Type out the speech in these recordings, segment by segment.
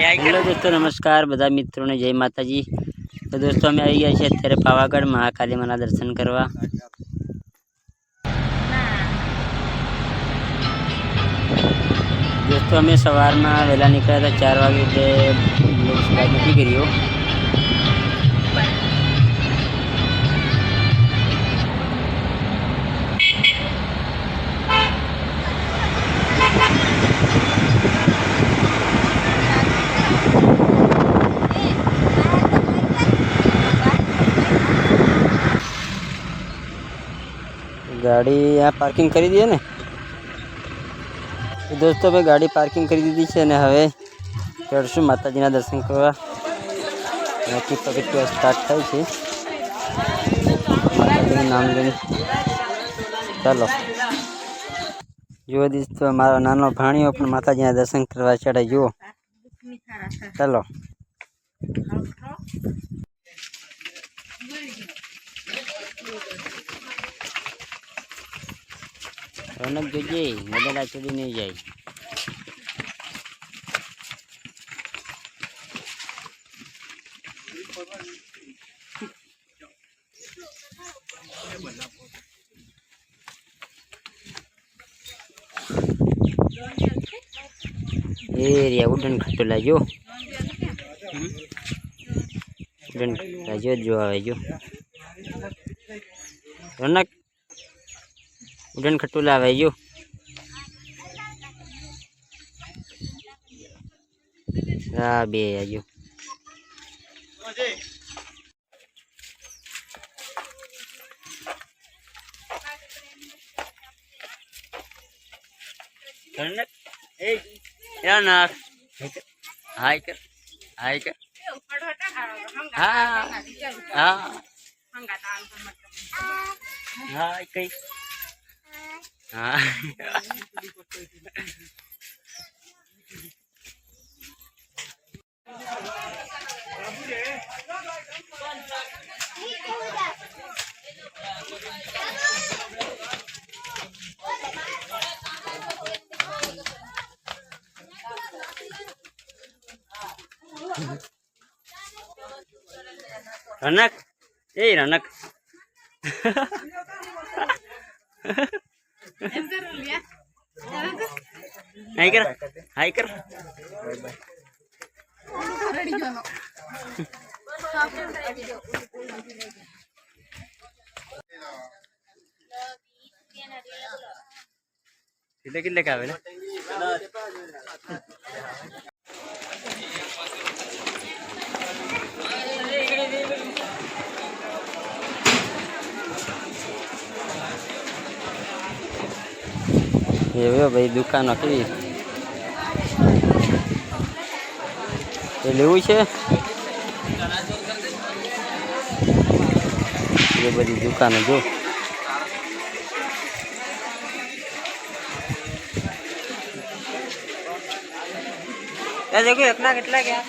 Hello दोस्तों, नमस्कार બધા મિત્રોને જય માતાજી। તો દોસ્તો અમે આવી ગયા છીએ અત્યારે પાવાગઢ મહાકાલી માના દર્શન કરવા। દોસ્તો અમે સવારમાં વહેલા નીકળ્યા હતા 4 વાગે, એટલે બ્લોગ સ્ટાર્ટ નથી કર્યો। गाड़ी यहाँ पार्किंग करी दी है ने। तो दोस्तों मैं गाड़ी पार्किंग करी दी है ने। हवे चढ़शु माताजीना दर्शन करवा। અહીંથી પગથિયા સ્ટાર્ટ થાય છે માતાજીનું નામ લઈને। ચાલો જુઓ દોસ્તો, મારો નાનો ભાણિયો પણ માતાજીના દર્શન કરવા ચડે। જુઓ, ચાલો। રોનક જોજે, ગધેડા ચડી નહીં જાય। એરિયા ઉડન ખટોલા જો, ઉડન ખટોલા જો આવે જો। રોનક उड़न खटोला आवे जो। बे आजो हाय कर हाय कर हाँ हाँ हाय कई हाँ रनक ए रनक हाय कर हाय कर कितने कितने का है ना। ये भाई दुकान केवी लेवू है। ये बड़ी दुकान जो देखो एकला કેટલા ગયા।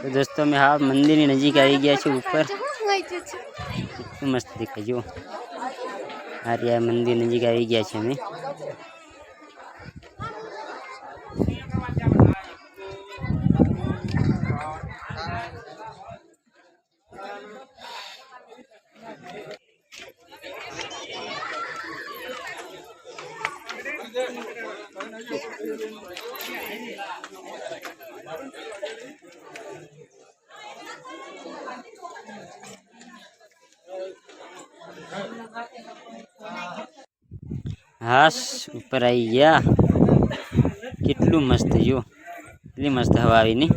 तो दोस्तों मैं हाँ मंदिर की नजीक आई गया छे। ऊपर मस्त दिखे जो। अरे मंदिर नजीक आई गया छे मैं। हाँ ऊपर आई गया। कितलू मस्त जो, इतनी मस्त हवा आई नहीं।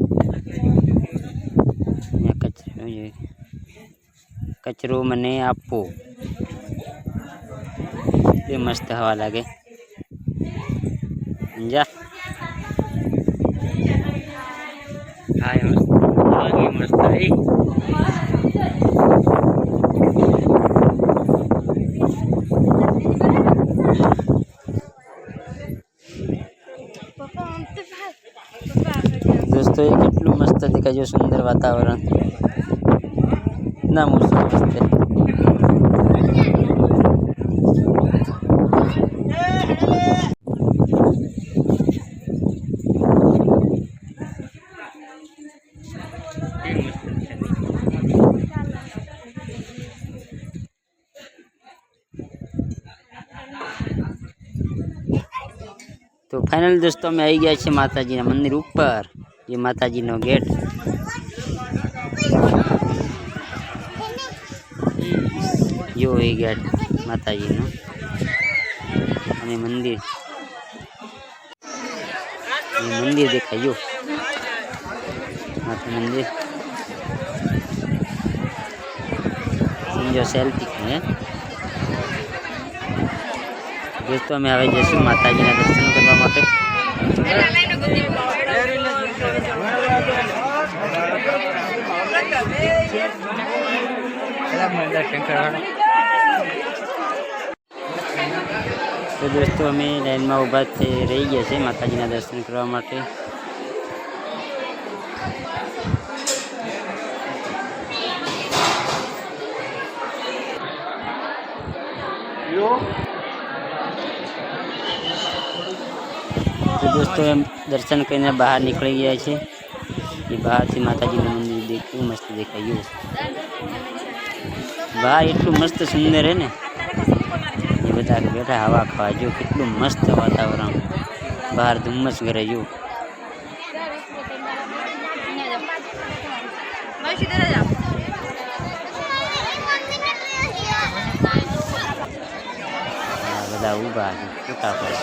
कचरो मने आपो ये मस्त हवा लगे जा हाय मस्त आगे मस्त है दोस्तों ये कितलू मस्त दिखा जो सुंदर वातावरण ना मस्त है तो फाइनल दोस्तों में आई गया है माताजी ना मंदिर ऊपर ये माताजी नो गेट यो है गेट माताजी नो અને મંદિર ये मंदिर दिखाइयो माता मंदिर समझो सेल्फी है दोस्तों में हवे जैसे माताजी ना दर्शन करवा माटे तो दोस्तों अमे लाइन में ऊभा रही गया है माताजी ना दर्शन करवा माटे तो दोस्तों हम दर्शन करने बाहर निकली गया है ये बाहर से माताजी ना मंदिर देखू मस्त देखायु बाहर एटलू मस्त सुंदर है ने ये बता बैठा हवा खावा जो कितलू मस्त वातावरण बाहर धुम्मस करे जो बधा ऊभा छूटा पड़े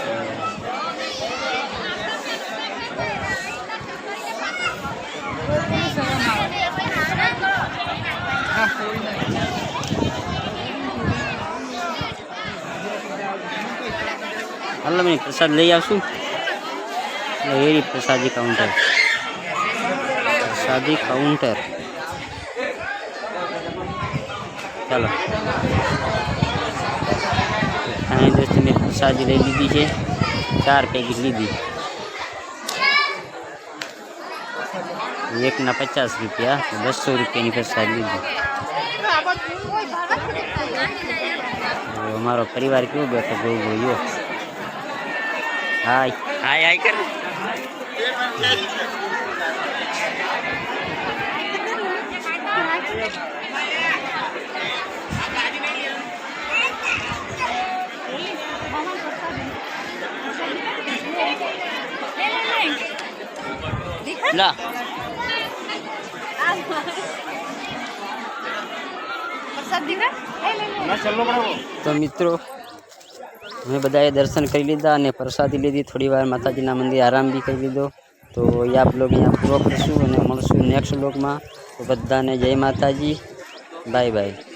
हलो मैं प्रसाद लई आवशु ये प्रसादी काउंटर चलो हाँ दोस्तों मैं प्रसादी लई लीधी है 4 पैकेट लीधी एक ना 50 रुपया 200 रुपया की प्रसाद लीधी हमारो परिवार क्यों बैठो गो यो हाय हाय हाय कर ला तो मित्रों मैं बधाए दर्शन कर लीधा ने प्रसादी लीधी थोड़ी वार माताजी ना मंदिर आराम भी कर लीधो तो ये आप लोग यहाँ पूरो करशू और मळशू नेक्स्ट व्लॉग में तो बधाने जय माताजी बाय बाय।